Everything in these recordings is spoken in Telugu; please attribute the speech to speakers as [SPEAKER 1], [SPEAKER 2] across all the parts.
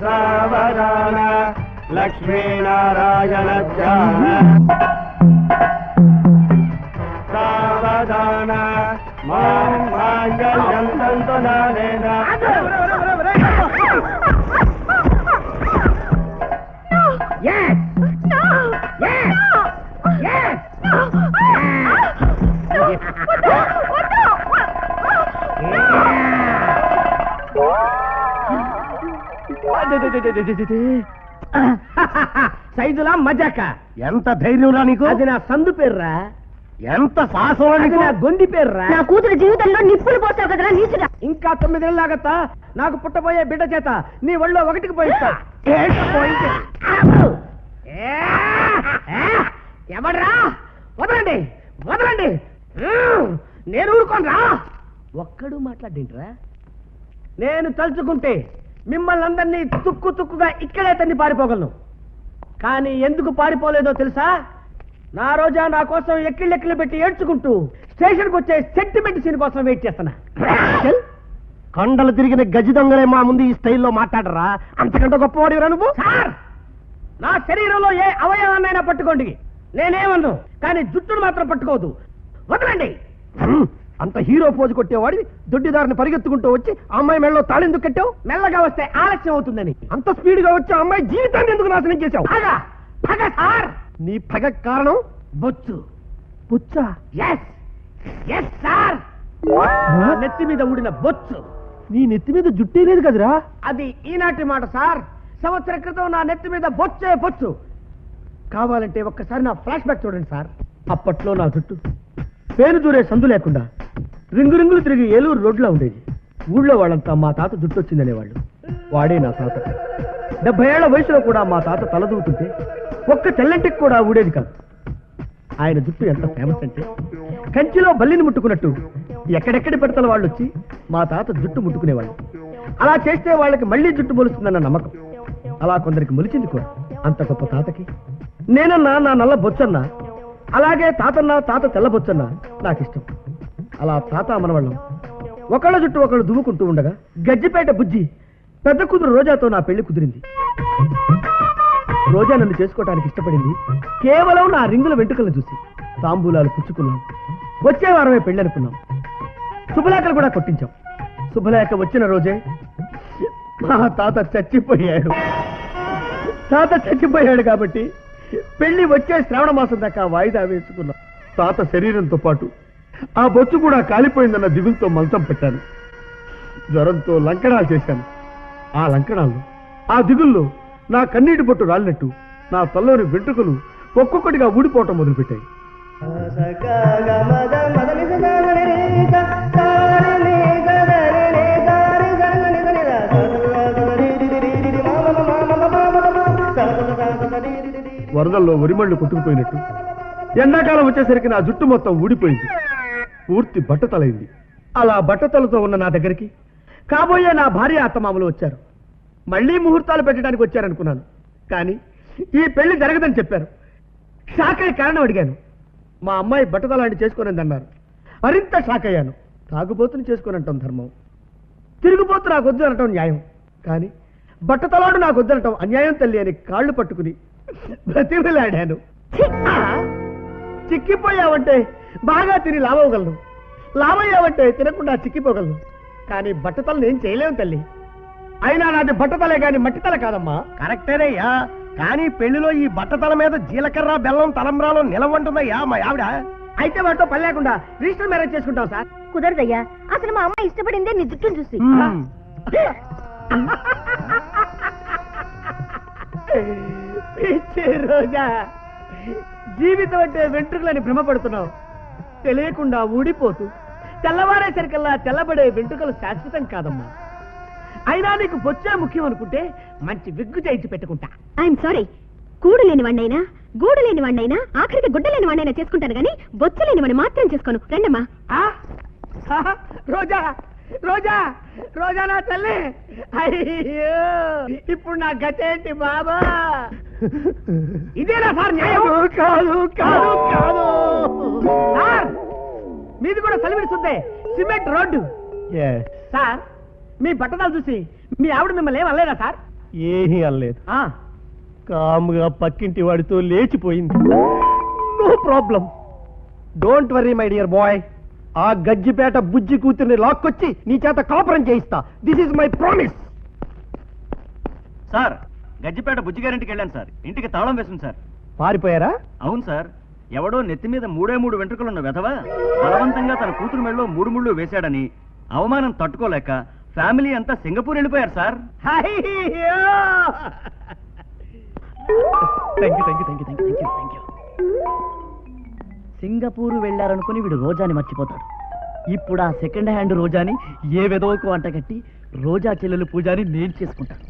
[SPEAKER 1] సావధాన లక్ష్మీనారాయణ సావధాన మాంగళ్యం తంతు నానేన.
[SPEAKER 2] Yes! No! Yes! No! Yes! No! సైజులా మజాక.
[SPEAKER 1] ఎంత ధైర్యంరా నీకు?
[SPEAKER 2] అది నా సందు పేర్రా.
[SPEAKER 1] ఎంత సాహసం నీకు?
[SPEAKER 2] నా గొంతి పేర్రా.
[SPEAKER 3] నా కూతురు జీవితంలో నిప్పులు పోస్తావు కదరా నీచుడా.
[SPEAKER 2] ఇంకా 9 నెలలాగత్తా నాకు పుట్టబోయే బిడ్డ చేత నీ ఒళ్ళో 1కి పోయిస్తా. ఎవడ్రా? వదలండి వదలండి, నేను ఊరుకోనరా. ఒక్కడు మాట్లాడేంట్రా? నేను తలుచుకుంటే మిమ్మల్ని అందరినీ తుక్కు తుక్కుగా ఇక్కడే తన్ని పారిపోగలను. కానీ ఎందుకు పారిపోలేదో తెలుసా? నా రోజా నా కోసం ఎక్కిళ్ళెక్కిళ్ళు పెట్టి ఏడ్చుకుంటూ స్టేషన్కి వచ్చే సెంటిమెంట్ సీన్ కోసం వెయిట్ చేస్తున్నా.
[SPEAKER 1] కండలు తిరిగిన గజి దొంగలే మా ముందు ఈ స్టైల్లో మాట్లాడరా? అంతకంటే గొప్పవాడిరా నువ్వు?
[SPEAKER 2] సార్, నా శరీరంలో ఏ అవయవాన్నైనా పట్టుకోండి, నేనేమన్ను. కానీ జుట్టును మాత్రం పట్టుకోవద్దు. వదలండి.
[SPEAKER 1] అంత హీరో పోజు కొట్టేవాడిని దొడ్డిదారిని పరిగెత్తుకుంటూ వచ్చి అమ్మాయి మెడలో తాళెందుకు కట్టావు?
[SPEAKER 2] మెల్లగా వస్తే ఆలస్యం అవుతుందని.
[SPEAKER 1] అంత స్పీడ్ గా వచ్చి అమ్మాయి జీవితాన్ని ఎందుకు నాశనం చేశావు?
[SPEAKER 2] పగ సార్.
[SPEAKER 1] నీ పగ కారణం
[SPEAKER 2] బొచ్చు.
[SPEAKER 1] పుచ్చా?
[SPEAKER 2] ఎస్ ఎస్ సార్, నెత్తి మీద ఊడిన బొచ్చు.
[SPEAKER 1] నీ నెత్తి మీద జుట్టే లేదు కదరా?
[SPEAKER 2] అది ఈనాటి మాట సార్. సంవత్సరం క్రితం నా నెత్తి మీద బొచ్చే బొచ్చు. కావాలంటే ఒక్కసారి నా ఫ్లాష్ బ్యాక్ చూడండి సార్. అప్పట్లో నా జుట్టు పేరు దూరే సందు లేకుండా రింగు రింగులు తిరిగి ఏలూరు రోడ్లా ఉండేది. ఊళ్ళో వాళ్ళంతా మా తాత జుట్టు వచ్చిందనేవాళ్ళు. వాడే నా తాత. 70 ఏళ్ల వయసులో కూడా మా తాత తలదూతుంటే ఒక్క తెల్లంటికి కూడా ఊడేది కాదు. ఆయన జుట్టు ఎంత ఫేమస్ అంటే కంచిలో బల్లిని ముట్టుకున్నట్టు ఎక్కడెక్కడి పెడతల వాళ్ళు వచ్చి మా తాత జుట్టు ముట్టుకునేవాళ్ళు. అలా చేస్తే వాళ్ళకి మళ్లీ జుట్టు మొలుస్తుందన్న నమ్మకం. అలా కొందరికి మొలిచింది కూడా. అంత గొప్ప తాతకి నేనన్నా నా నల్ల బొచ్చన్నా, అలాగే తాతన్నా తాత తెల్ల బొచ్చన్నా నాకిష్టం. అలా తాత మనవాళ్ళం ఒకళ్ళ జుట్టు ఒకళ్ళు దువ్వుకుంటూ ఉండగా గజ్జిపేట బుజ్జి పెద్ద కూతురు రోజాతో నా పెళ్లి కుదిరింది. రోజా నన్ను చేసుకోవడానికి ఇష్టపడింది కేవలం నా రింగుల వెంట్రుకలను చూసి. తాంబూలాలు పుచ్చుకున్నాం. వచ్చే వారమే పెళ్లి అనుకున్నాం. శుభలేఖలు కూడా కొట్టించాం. శుభలేఖ వచ్చిన రోజే మా తాత చచ్చిపోయాడు. తాత చచ్చిపోయాడు కాబట్టి పెళ్లి వచ్చే శ్రావణ మాసం దాకా వాయిదా వేసుకున్నాం. తాత శరీరంతో పాటు ఆ బొచ్చు కూడా కాలిపోయిందన్న దిగులతో మంచం పెట్టాను. జ్వరంతో లంకణాలు చేశాను. ఆ లంకణాల్లో ఆ దిగుల్లో నా కన్నీటి బొట్టు రాలినట్టు నా తల్లోని వెంట్రుకలు ఒక్కొక్కటిగా ఊడిపోవటం మొదలుపెట్టాయి. వరదల్లో వరిమళ్ళు కొట్టుకుపోయినట్టు ఎండాకాలం వచ్చేసరికి నా జుట్టు మొత్తం ఊడిపోయింది. పూర్తి బట్టతలైంది. అలా బట్టతలతో ఉన్న నా దగ్గరికి కాబోయే నా భార్య అత్తమామలు వచ్చారు. మళ్లీ ముహూర్తాలు పెట్టడానికి వచ్చారనుకున్నాను. కానీ ఈ పెళ్లి జరగదని చెప్పారు. షాక్ అయ్యి కారణం అడిగాను. మా అమ్మాయి బట్టతలాంటి చేసుకోనందన్నారు. మరింత షాక్ అయ్యాను. తాగుబోతుని చేసుకోనంటాం ధర్మం, తిరుగుబోతు నాకు వద్దు అనటం న్యాయం. కానీ బట్టతలాడు నాకు వద్దనటం అన్యాయం తల్లి అని కాళ్ళు పట్టుకుని బ్రతిమలాడాను. చిక్కిపోయావంటే బాగా తిని లావగలను, లావయ్యావంటే తినకుండా చిక్కిపోగలను. కానీ బట్టతలను ఏం చేయలేము తల్లి. అయినా నాది బట్టతలే గాని మట్టితల కాదమ్మా.
[SPEAKER 1] కరెక్టేనయ్యా, కానీ పెళ్లిలో ఈ బట్టతల మీద జీలకర్ర బెల్లం తలంబ్రాలు నిలవంటుందయ్యా మా ఆవిడ.
[SPEAKER 2] అయితే వాటితో పని లేకుండా రిజిస్టర్ మ్యారేజ్ చేసుకుంటాం సార్.
[SPEAKER 3] కుదరదయ్యా, అసలు మా అమ్మ ఇష్టపడిందే నీ జుట్టును చూసి.
[SPEAKER 2] రోజా, జీవితం అంటే వెంట్రుకలని భ్రమపడుతున్నావు. తెలియకుండా ఊడిపోతూ తెల్లవారేసరికల్లా తెల్లబడే వెంట్రుకలు శాశ్వతం కాదమ్మా. అయినా నీకు బొచ్చే ముఖ్యం అనుకుంటే మంచి విగ్గు చేయించి పెట్టుకుంటా.
[SPEAKER 3] ఐఎమ్ సారీ, కూడు లేని వాడినైనా గూడు లేని వాడినైనా ఆఖరికి గుడ్డ లేని వాడినైనా చేసుకుంటాను గానీ బొచ్చు లేని వాడిని మాత్రం చేసుకోను. రండమ్మా.
[SPEAKER 2] రోజా రోజా రోజా నా తల్లి, అయ్యో ఇప్పుడు నా గతేంటి బాబా? ఇదేనా సార్ న్యాయం? కాదు కాదు కాదు సార్, మీది కూడా తలివిడుతుందే సిమెంట్ రోడ్డు. సార్ మీ బట్టదాలు చూసి మీ ఆవిడ మిమ్మల్ని ఏం అనలేదా సార్?
[SPEAKER 1] ఏమీ అనలేదు. కాముగా పక్కింటి వాడితో లేచిపోయింది. No problem, don't worry my dear boy. ఆ గజ్జిపేట బుజ్జి కూతుర్ని లాక్కొచ్చి నీ చేత కాపురం చేయిస్తా. This is my promise.
[SPEAKER 4] Sir, Gajjipeta బుజ్జిగారింటికి వెళ్ళాను సార్. ఇంటికి తాళం వేసింది సార్.
[SPEAKER 1] పారిపోయారా?
[SPEAKER 4] అవును సార్, ఎవడో నెత్తి మీద 3 వెంట్రుకలున్న వెధవ బలవంతంగా తన కూతురు మెళ్ళలో 3 ముళ్ళు వేశాడని అవమానం తట్టుకోలేక ఫ్యామిలీ అంతా సింగపూర్ వెళ్ళిపోయారు సార్.
[SPEAKER 2] సింగపూర్ వెళ్ళారనుకుని వీడు రోజాని మర్చిపోతాడు. ఇప్పుడు ఆ సెకండ్ హ్యాండ్ రోజాని ఏ వెదవకు అంటగట్టి రోజా చెల్లెలు పూజాని నేను చేసుకుంటాను.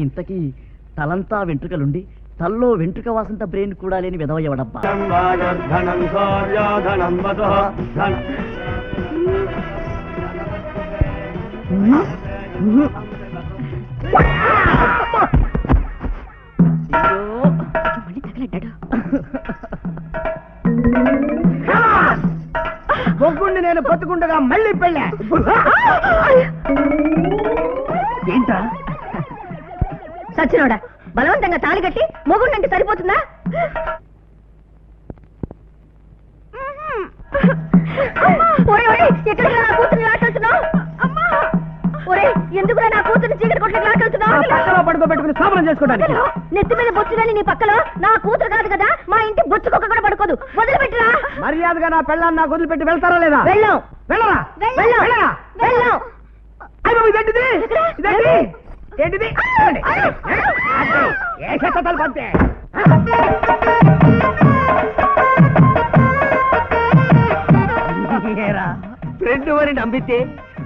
[SPEAKER 2] ఇంతకీ తలంతా వెంట్రుకలుండి తల్లో వెంట్రుక వాసంత బ్రెయిన్ కూడా లేని వెదవ ఎవడబ్బా?
[SPEAKER 3] మళ్ళీ తగలడ్డాడు.
[SPEAKER 2] బొగ్గుండి నేను బతుకుండగా మళ్ళీ పెళ్ళా ఏంటా?
[SPEAKER 3] సచ్చినోడా, బలవంతంగా తాళి కట్టి మొగుండంటే సరిపోతుందా? ఎక్కడికి నా కూతుర్ని లాకెళ్తున్నావు? ఎందుకురా నా కూతుర్ని చీకటి కొట్లకి లాకెళ్తున్నావు?
[SPEAKER 2] పడుకోబెట్టుకుని స్థాపనం చేసుకోవడానికి
[SPEAKER 3] నెత్తి మీద బొచ్చుదని నీ పక్కలో నా కూతురు కాదు కదా, మా ఇంటి బొచ్చుకొక్క కూడా పడుకోదు. వదిలిపెట్టరా.
[SPEAKER 2] మర్యాదగా నా పెళ్ళాన్ని నాకు వదిలిపెట్టి వెళ్తారా లేదా?
[SPEAKER 3] వెళ్ళాం.
[SPEAKER 2] వెళ్ళరా?
[SPEAKER 3] వెళ్ళాం. వెళ్ళాం.
[SPEAKER 2] ఇదేంటిది? ఏంటిది? ఏ చెత్తలు పంతే ఫ్రెండ్ అని నమ్మితే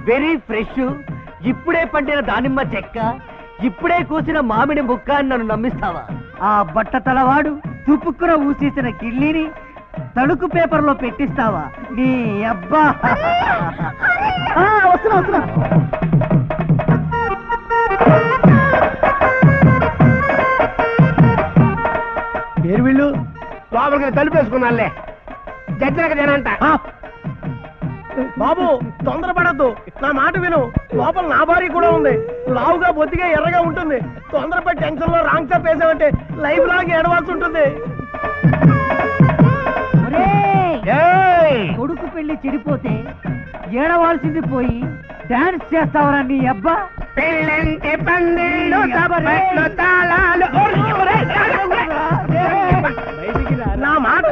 [SPEAKER 2] వెరీ ఫ్రెష్, ఇప్పుడే పండిన దానిమ్మ చెక్క, ఇప్పుడే కూసిన మామిడి ముక్క అని నన్ను నమ్మిస్తావా? ఆ బట్ట తలవాడు తుపుక్కున ఊసేసిన కిళ్ళిని తడుకు పేపర్లో పెట్టిస్తావా? నీ అబ్బా వస్తున్నా.
[SPEAKER 1] పేరు వీళ్ళు లోపలికి తలుపేసుకున్నాలే. జడ్జినక జనంట. బాబు తొందరపడద్దు, నా మాట విను. లోపల నా భార్య కూడా ఉంది. లావుగా బొత్తిగా ఎర్రగా ఉంటుంది. తొందరపడి టెన్షన్ లో రాంగ్ స్టెప్ వేసామంటే లైఫ్ లాగా ఏడవాల్సి ఉంటుంది.
[SPEAKER 2] కొడుకు పెళ్లి చెడిపోతే ఏడవాల్సింది పోయి డాన్స్ చేస్తావరా నీ అబ్బా?
[SPEAKER 1] పెళ్ళంటే పందిళ్ళు, సభలు, తాళాలు. నా మాట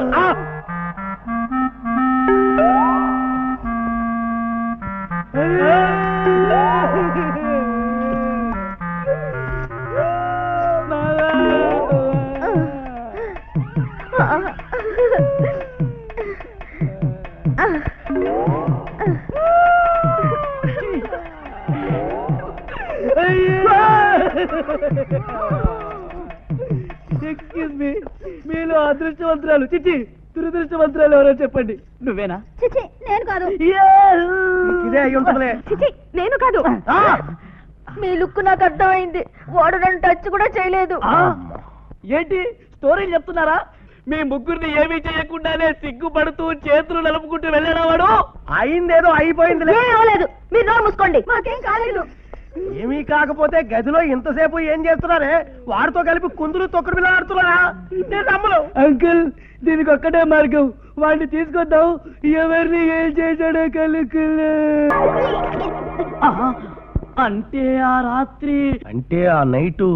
[SPEAKER 2] ఎక్స్క్యూజ్ మీ, మీలో అదృష్టవంతురాలు చిచ్చి దురదృష్టవంతురాలు ఎవరో చెప్పండి. నువ్వేనా?
[SPEAKER 3] చిచి, నేను కాదు.
[SPEAKER 1] ఇదే అయి ఉంటుందిలే.
[SPEAKER 3] చిచి, నేను కాదు. మీ లుక్ నాకు అర్థమైంది. వాడు నన్ను టచ్ కూడా చేయలేదు.
[SPEAKER 2] ఏంటి స్టోరీలు చెప్తున్నారా? మీ ముగ్గురిని ఏమీ చేయకుండానే సిగ్గుపడుతూ చేతులు నలుపుకుంటూ వెళ్ళాడా వాడు?
[SPEAKER 1] అయిందేదో అయిపోయింది.
[SPEAKER 3] అవలేదు, మీరు నోరు మూసుకోండి. మాకేం కాలేదు.
[SPEAKER 1] ఏమీ కాకపోతే గదిలో ఇంతసేపు ఏం చేస్తున్నారే? వాడితో కలిపి కుందులు తొక్కుడు బిళ్ళ ఆడుతున్నారా? నేను నమ్మను.
[SPEAKER 2] అంకుల్, దీనికి ఒక్కటే మార్గం, వాడిని తీసుకొద్దాం. ఎవరిని ఏం చేశాడో కలుకులే. అంటే ఆ రాత్రి,
[SPEAKER 1] అంటే ఆ నైటు.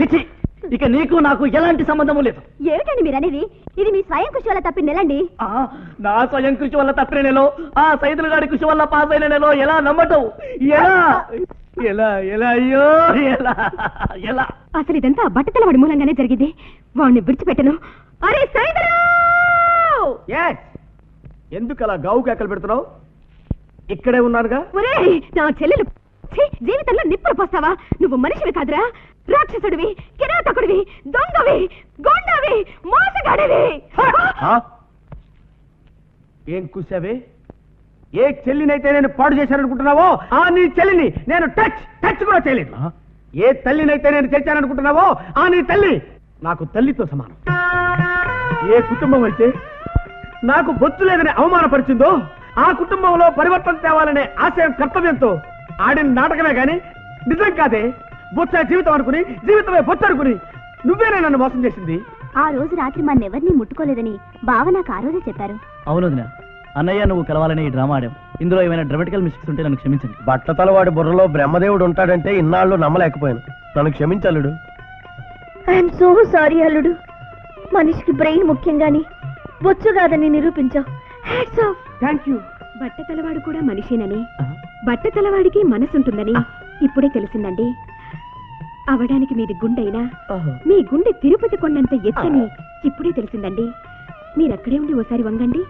[SPEAKER 2] చిచి, ఇక నీకు నాకు ఎలాంటి సంబంధము లేదు.
[SPEAKER 3] ఏమిటండి మీరు అనేది? ఇది మీ స్వయం కృషి వల్ల తప్పిన నెలండి.
[SPEAKER 2] నా స్వయం కృషి వల్ల తప్పిన నెలో, ఆ సైదులు గారి కృషి వల్ల పాస్ అయిన నెలో ఎలా నమ్మటం? ఎలా ఎలా ఎలా అయ్యో ఎలా ఎలా?
[SPEAKER 3] అసలు ఇదంతా బట్టతల వాడి మూలంగానే జరిగింది. వాడిని విడిచిపెట్టను. అరే సైదులు!
[SPEAKER 1] ఎందుకు అలా గావు కేకలు పెడుతున్నావు? ఇక్కడే ఉన్నానుగా.
[SPEAKER 3] ఒరేయ్, నా చెల్లెలు జీవితంలో నిప్పులు పోస్తావా? నువ్వు మనిషివి కాదురా, రాక్షసుడివి, కిరాతకుడివి, దొంగవి, గొండవి, మోసగాడివి.
[SPEAKER 1] ఏం కూసావే? ఏ చెల్లినైతే నేను పాడు చేశాననుకుంటున్నావో ఆ నీ చెల్లిని నేను టచ్ కూడా చేయలేదు. ఏ తల్లినైతే నేను చేర్చాననుకుంటున్నావో ఆ నీ తల్లి నాకు తల్లితో సమానం. ఏ కుటుంబం అయితే నాకు బొత్తు లేదని అవమానపరిచిందో
[SPEAKER 2] ఆ కుటుంబంలో పరివర్తన తేవాలనే ఆశయం కర్తవ్యంతో ఆడిన నాటకమే గాని నిజం కాదే. బొచ్చ జీవితం అనుకుని జీవితమే బొచ్చ అనుకుని నువ్వేనే నన్ను మోసం చేసింది.
[SPEAKER 3] ఆ రోజు రాత్రి మన్నెవరిని ముట్టుకోలేదని బావ నాకు ఆ రోజే చెప్పారు.
[SPEAKER 5] అవును వదినా, అన్నయ్య నువ్వు కలవాలని ఈ డ్రామా ఆడాం. ఇందులో ఏమైనా డ్రామాటికల్ మిస్టేక్స్ ఉంటే నన్ను క్షమించండి.
[SPEAKER 1] బట్టతలవాడి బుర్రలో బ్రహ్మదేవుడు ఉంటాడంటే ఇన్నాళ్ళు నమ్మలేకపోయాను. నన్ను క్షమించలుడు.
[SPEAKER 3] ఐఎమ్ సో సారీ అల్లుడు. మనిషికి బ్రెయిన్ ముఖ్యం గాని బొచ్చు కాదని నిరూపించావు. Hats off.
[SPEAKER 2] Thank you.
[SPEAKER 3] బట్టతలవాడు కూడా మనిషేనని, బట్టతలవాడికి మనసుంటుందని ఇప్పుడే తెలిసిందండి. అవడానికి మీది గుండైనా మీ గుండె తిరుపతి కొండంత ఎత్తని ఇప్పుడే తెలిసిందండి. మీరక్కడే ఉండి ఓసారి వంగండి.